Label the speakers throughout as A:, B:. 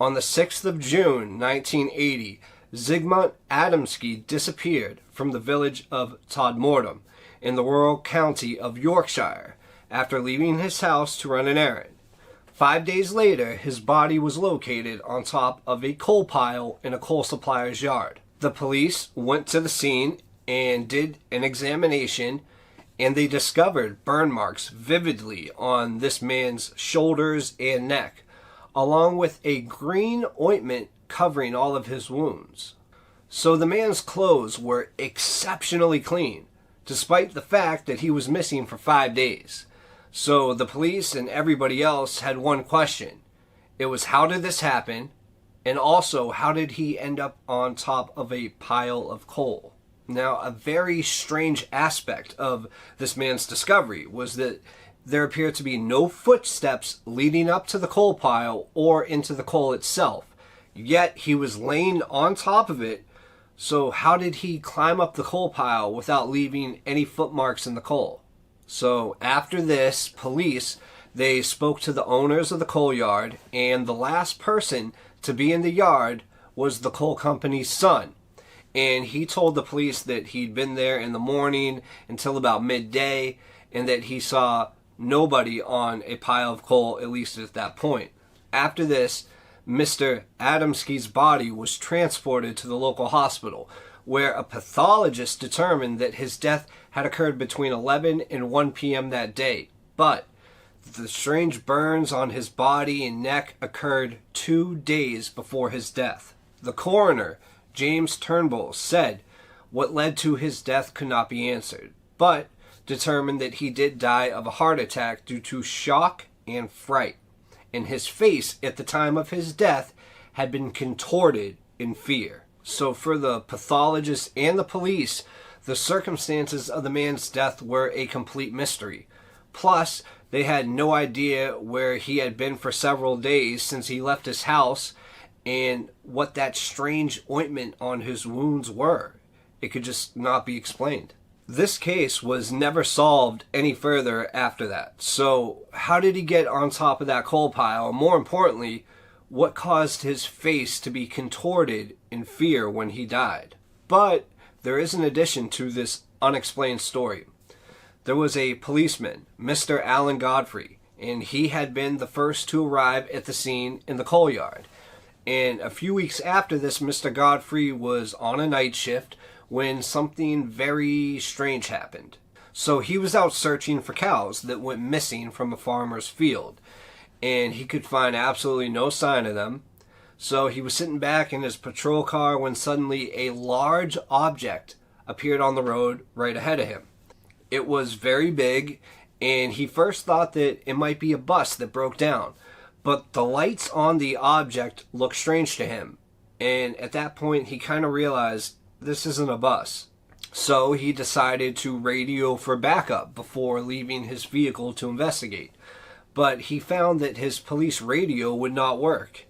A: On the 6th of June, 1980, Zygmunt Adamski disappeared from the village of Todmorden in the rural county of Yorkshire after leaving his house to run an errand. 5 days later, his body was located on top of a coal pile in a coal supplier's yard. The police went to the scene and did an examination, and they discovered burn marks vividly on this man's shoulders and neck, along with a green ointment covering all of his wounds. So the man's clothes were exceptionally clean, despite the fact that he was missing for 5 days. So the police and everybody else had one question. It was, how did this happen? And also, how did he end up on top of a pile of coal? Now, a very strange aspect of this man's discovery was that there appeared to be no footsteps leading up to the coal pile or into the coal itself. Yet he was laying on top of it, so how did he climb up the coal pile without leaving any footmarks in the coal? So after this, police, they spoke to the owners of the coal yard, and the last person to be in the yard was the coal company's son. And he told the police that he'd been there in the morning until about midday, and that he saw nobody on a pile of coal, at least at that point. After this, Mr. Adamski's body was transported to the local hospital, where a pathologist determined that his death had occurred between 11 and 1 p.m. that day. But the strange burns on his body and neck occurred 2 days before his death. The coroner, James Turnbull, said what led to his death could not be answered, but determined that he did die of a heart attack due to shock and fright, and his face at the time of his death had been contorted in fear. So for the pathologist and the police, the circumstances of the man's death were a complete mystery. Plus, they had no idea where he had been for several days since he left his house and what that strange ointment on his wounds were. It could just not be explained. This case was never solved any further after that. So how did he get on top of that coal pile? And more importantly, what caused his face to be contorted in fear when he died? But there is an addition to this unexplained story. There was a policeman, Mr. Alan Godfrey, and he had been the first to arrive at the scene in the coal yard. And a few weeks after this, Mr. Godfrey was on a night shift when something very strange happened. So he was out searching for cows that went missing from a farmer's field, and he could find absolutely no sign of them. So he was sitting back in his patrol car when suddenly a large object appeared on the road right ahead of him. It was very big, and he first thought that it might be a bus that broke down, but the lights on the object looked strange to him, and at that point he kind of realized this isn't a bus. So he decided to radio for backup before leaving his vehicle to investigate. But he found that his police radio would not work.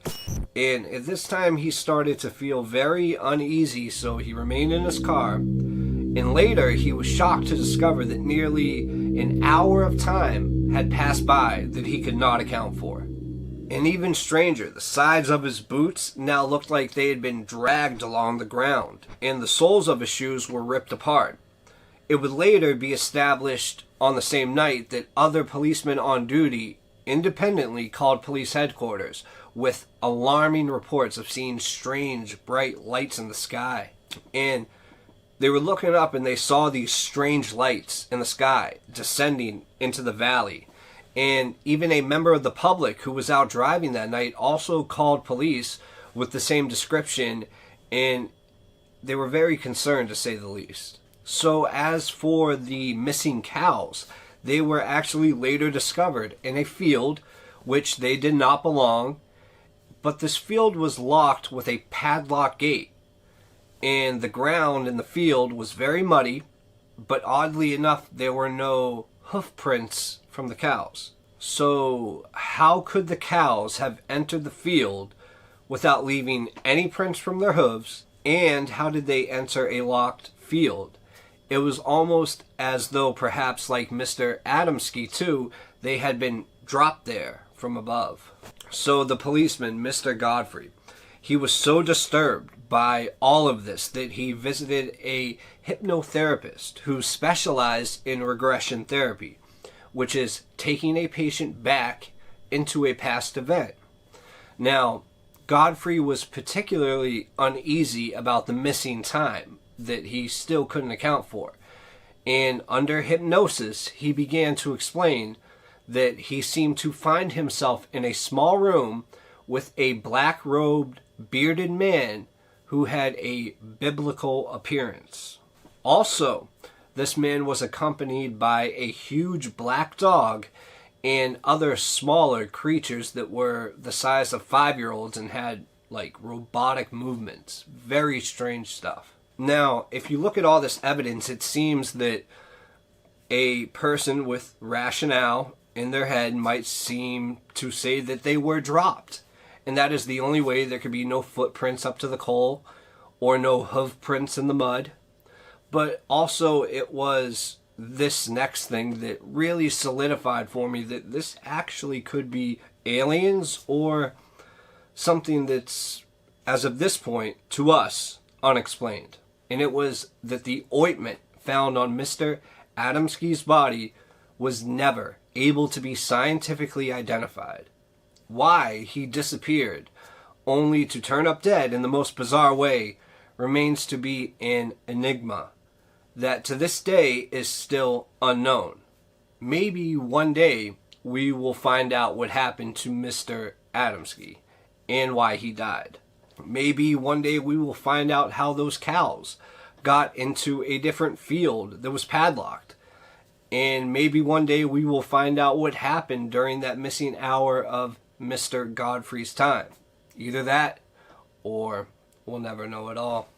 A: And at this time he started to feel very uneasy, so he remained in his car. And later he was shocked to discover that nearly an hour of time had passed by that he could not account for. And even stranger, the sides of his boots now looked like they had been dragged along the ground, and the soles of his shoes were ripped apart. It would later be established on the same night that other policemen on duty independently called police headquarters with alarming reports of seeing strange, bright lights in the sky. And they were looking up and they saw these strange lights in the sky descending into the valley. And even a member of the public who was out driving that night also called police with the same description, and they were very concerned, to say the least. So as for the missing cows, they were actually later discovered in a field which they did not belong, but this field was locked with a padlock gate, and the ground in the field was very muddy, but oddly enough there were no hoof prints from the cows. So how could the cows have entered the field without leaving any prints from their hooves, and how did they enter a locked field? It was almost as though, perhaps like Mr. Adamski too, they had been dropped there from above. So the policeman, Mr. Godfrey, he was so disturbed by all of this that he visited a hypnotherapist who specialized in regression therapy, which is taking a patient back into a past event. Now, Godfrey was particularly uneasy about the missing time that he still couldn't account for. And under hypnosis, he began to explain that he seemed to find himself in a small room with a black-robed, bearded man who had a biblical appearance. Also, this man was accompanied by a huge black dog and other smaller creatures that were the size of 5-year-olds and had like robotic movements. Very strange stuff. Now, if you look at all this evidence, it seems that a person with rationale in their head might seem to say that they were dropped. And that is the only way there could be no footprints up to the coal or no hoof prints in the mud. But also it was this next thing that really solidified for me that this actually could be aliens or something that's, as of this point, to us, unexplained. And it was that the ointment found on Mr. Adamski's body was never able to be scientifically identified. Why he disappeared, only to turn up dead in the most bizarre way, remains to be an enigma that to this day is still unknown. Maybe one day we will find out what happened to Mr. Adamski and why he died. Maybe one day we will find out how those cows got into a different field that was padlocked. And maybe one day we will find out what happened during that missing hour of Mr. Godfrey's time. Either that, or we'll never know at all.